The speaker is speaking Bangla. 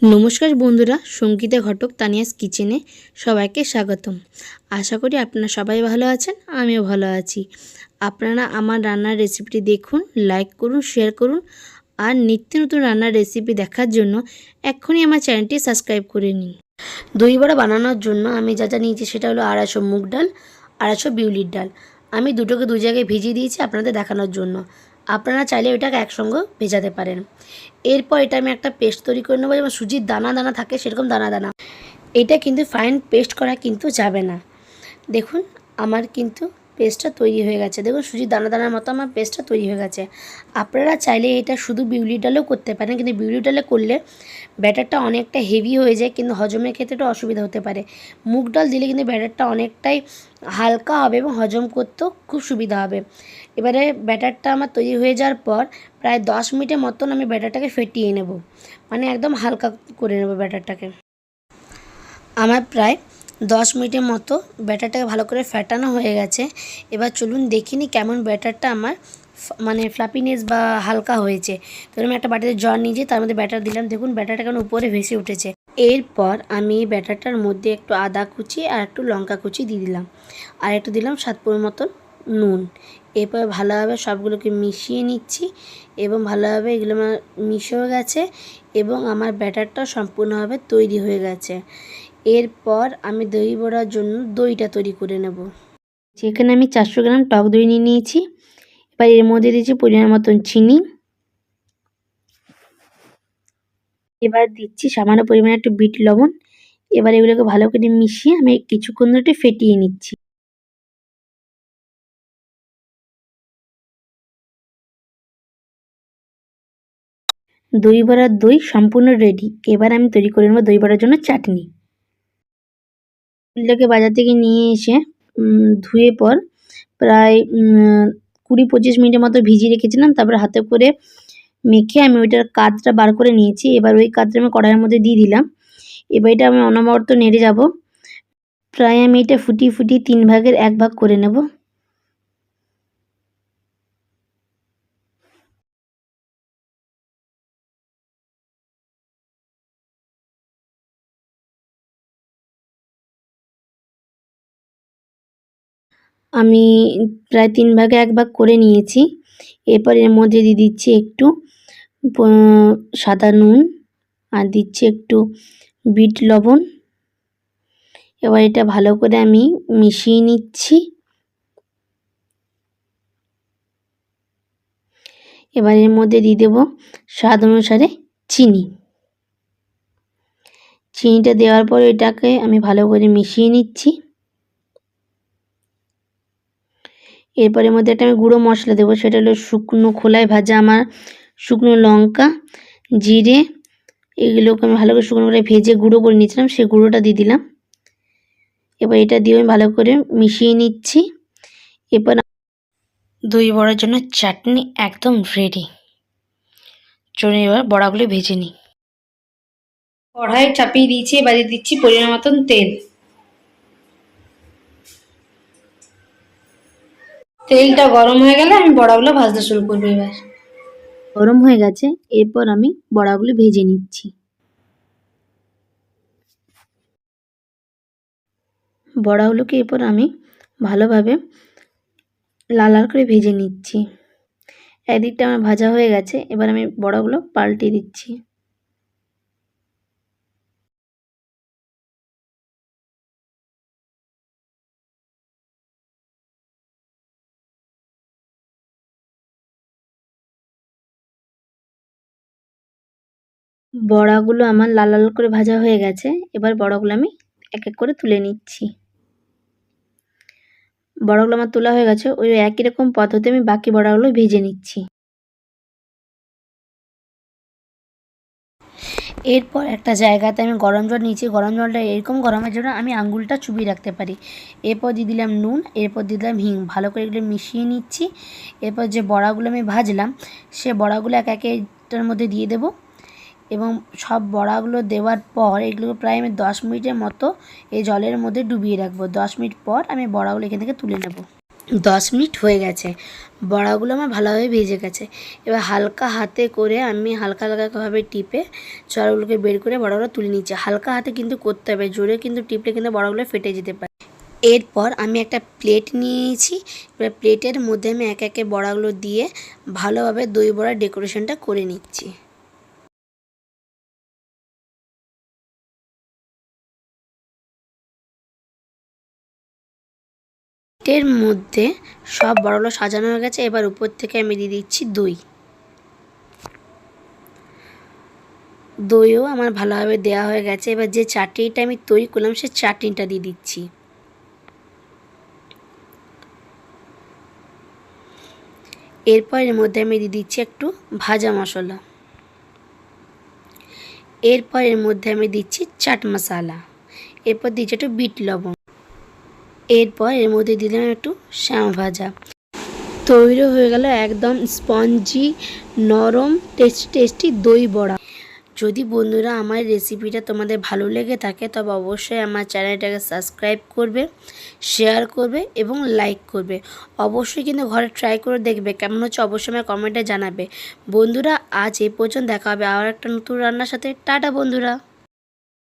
नमस्कार बंधुरा संगीता घटक तानियास किचेने सबाइके स्वागतम। आशा करी आपनारा सबाई भालो आछेन, आमिओ भालो आछि। आपनारा आमार रान्नार रेसिपिटी देखुन, लाइक करुन, शेयर करुन और नित्य नतुन रान्नार रेसिपि देखार जोन्नो एखुनी आमार चैनलटी सबस्क्राइब करे निन। दई बड़ा बानानोर जोन्नो आमि जा जा नियेछि सेटा हलो 250 मुग डाल, 250 बिउलिर डाल। आमि दुटोके दु जायगाय भिजिয়ে दिয়েছি আপনাদের দেখানোর জন্য। আপনারা চাইলে এটাকে একসঙ্গে ভেজাতে পারেন। এরপর এটা আমি একটা পেস্ট তৈরি করে নেব, যেমন সুজির দানা দানা থাকে সেরকম দানা দানা। এটা কিন্তু ফাইন পেস্ট করা কিন্তু যাবে না। দেখুন আমার কিন্তু পেস্টটা তৈরি হয়ে গেছে। দেখুন সুজির দানা দানার মতো আমার পেস্টটা তৈরি হয়ে গেছে। আপনারা চাইলে এটা শুধু বিউলির ডালেও করতে পারেন, কিন্তু বিউলির ডালে করলে ব্যাটারটা অনেকটা হেভি হয়ে যায়, কিন্তু হজমের ক্ষেত্রে একটু অসুবিধা হতে পারে। মুগ ডাল দিলে কিন্তু ব্যাটারটা অনেকটাই হালকা হবে এবং হজম করতেও খুব সুবিধা হবে। এবারে ব্যাটারটা আমার তৈরি হয়ে যাওয়ার পর প্রায় 10 মিনিটের মতন আমি ব্যাটারটাকে ফেটিয়ে নেব, মানে একদম হালকা করে নেব ব্যাটারটাকে। আমার প্রায় 10 মিনিটের মতো ব্যাটারটাকে ভালো করে ফেটানো হয়ে গেছে। এবার চলুন দেখিনি কেমন ব্যাটারটা আমার মানে ফ্লাপিনেস বা হালকা হয়েছে। তো আমি একটা বাটিতে জল নিয়েছি, তার মধ্যে ব্যাটার দিলাম। দেখুন ব্যাটারটা কেমন উপরে ভেসে উঠেছে। এরপর আমি এই ব্যাটারটার মধ্যে একটু আদা কুচি আর একটু লঙ্কা কুচি দিয়ে দিলাম, আর একটু দিলাম স্বাদ মতন নুন। এরপর ভালোভাবে সবগুলোকে মিশিয়ে নিচ্ছি এবং ভালোভাবে এগুলো আমার মিশে গেছে এবং আমার ব্যাটারটা সম্পূর্ণভাবে তৈরি হয়ে গেছে। এরপর আমি দই বড়ার জন্য দইটা তৈরি করে নেব। যেখানে আমি 400 গ্রাম টক দই নিয়ে নিয়েছি। এবার এর মধ্যে দিয়েছি পরিমাণ মতন চিনি। এবার দিচ্ছি সামান্য পরিমাণে একটু বিট লবণ। এবার এগুলোকে ভালো করে মিশিয়ে আমি কিছুক্ষণ ধরে একটু ফেটিয়ে নিচ্ছি। দই বড়ার দই সম্পূর্ণ রেডি। এবার আমি তৈরি করে নেব দই বড়ার জন্য চাটনি। ফুলটাকে বাজার থেকে নিয়ে এসে ধুয়ে পর প্রায় 20-25 মিনিটের মতো ভিজিয়ে রেখেছিলাম। তারপর হাতে করে মেখে আমি ওইটার কাতটা বার করে নিয়েছি। এবার ওই কাতটা আমি কড়াইয়ের মধ্যে দিয়ে দিলাম। এবার এটা আমি অনবরত নেড়ে যাব। প্রায় আমি এটা ফুটিয়ে ফুটিয়ে 3 ভাগের 1 ভাগ করে নেব। আমি প্রায় 3 ভাগে 1 ভাগ করে নিয়েছি। এরপর এর মধ্যে দিয়ে দিচ্ছি একটু সাদা নুন আর দিচ্ছি একটু বিট লবণ। এবার এটা ভালো করে আমি মিশিয়ে নিচ্ছি। এবার এর মধ্যে দিয়ে দেব স্বাদ অনুসারে চিনি। চিনিটা দেওয়ার পর এটাকে আমি ভালো করে মিশিয়ে নিচ্ছি। এরপর এর মধ্যে একটা আমি গুঁড়ো মশলা দেবো, সেটা হলো শুকনো খোলায় ভাজা আমার শুকনো লঙ্কা, জিরে, এগুলোকে আমি ভালো করে শুকনো খোলায় ভেজে গুঁড়ো করে নিয়েছিলাম, সেই গুঁড়োটা দিয়ে দিলাম। এবার এটা দিয়ে আমি ভালো করে মিশিয়ে নিচ্ছি। এরপর দই বড়ার জন্য চাটনি একদম রেডি। চলুন এবার বড়াগুলো ভেজে নিই। কড়াই চাপিয়ে দিয়েছি, এবার দিয়ে দিচ্ছি পরিমাণ মতন তেল। তেলটা গরম হয়ে গেলে আমি বড়াগুলো ভাজতে শুরু করবো। এবার গরম হয়ে গেছে, এরপর আমি বড়াগুলো ভেজে নিচ্ছি। বড়াগুলোকে এরপর আমি ভালোভাবে লাল লাল করে ভেজে নিচ্ছি। একদিকটা আমার ভাজা হয়ে গেছে, এবার আমি বড়াগুলো পাল্টে দিচ্ছি। বড়াগুলো আমার লাল লাল করে ভাজা হয়ে গেছে, এবার বড়াগুলো আমি এক এক করে তুলে নিচ্ছি। বড়াগুলো আমার তোলা হয়ে গেছে, ওই একই রকম পদ্ধতি আমি বাকি বড়াগুলো ভেজে নিচ্ছি। এরপর একটা জায়গাতে আমি গরম জল নিয়েছি। গরম জলটা এরকম গরমের জন্য আমি আঙুলটা চুবিয়ে রাখতে পারি। এরপর দিয়ে দিলাম নুন, এরপর দিয়ে দিলাম হিং। ভালো করে এগুলো মিশিয়ে নিচ্ছি। এরপর যে বড়াগুলো আমি ভাজলাম সে বড়াগুলো এক এক এটার মধ্যে দিয়ে দেব এবং সব বড়াগুলো দেওয়ার পর এগুলোকে প্রায় আমি 10 মিনিটের মতো এই জলের মধ্যে ডুবিয়ে রাখবো। 10 মিনিট পর আমি বড়াগুলো এখান থেকে তুলে নেব। 10 মিনিট হয়ে গেছে। বড়াগুলো আমার ভালোভাবে ভেজে গেছে। এবার হালকা হাতে করে আমি হালকা হালকাভাবে টিপে চালগুলোকে বের করে বড়াগুলো তুলে নিচ্ছি। হালকা হাতে কিন্তু করতে হবে, জোরে কিন্তু টিপলে কিন্তু বড়াগুলো ফেটে যেতে পারে। এরপর আমি একটা প্লেট নিয়ে নিয়েছি। এবার প্লেটের মধ্যে আমি একে একে বড়াগুলো দিয়ে ভালোভাবে দই বড়ার ডেকোরেশনটা করে নিচ্ছি। প্লেটের মধ্যে সব বড়াগুলো সাজানো হয়ে গেছে। এবার উপর থেকে আমি দিয়ে দিচ্ছি দই। দইও আমার ভালোভাবে দেওয়া হয়ে গেছে। এবার যে চাটনিটা আমি তৈরি করলাম সেই চাটনিটা দিয়ে দিচ্ছি। এরপর এর মধ্যে আমি দিয়ে দিচ্ছি একটু ভাজা মশলা। এরপর এর মধ্যে আমি দিচ্ছি চাট মশলা। এরপর দিচ্ছি একটু বিট লবণ। এরপর এর মধ্যে দিলাম একটু শ্যাম ভাজা। তৈরি হয়ে গেল একদম স্পঞ্জি, নরম, টেস্টি দই বড়া। যদি বন্ধুরা আমার রেসিপিটা তোমাদের ভালো লেগে থাকে তবে অবশ্যই আমার চ্যানেলটাকে সাবস্ক্রাইব করবে, শেয়ার করবে এবং লাইক করবে। অবশ্যই কিন্তু ঘরে ট্রাই করে দেখবে কেমন হচ্ছে, অবশ্যই আমার কমেন্টে জানাবে। বন্ধুরা আজ এই পর্যন্ত, দেখা হবে আবার একটা নতুন রান্নার সাথে। টাটা বন্ধুরা।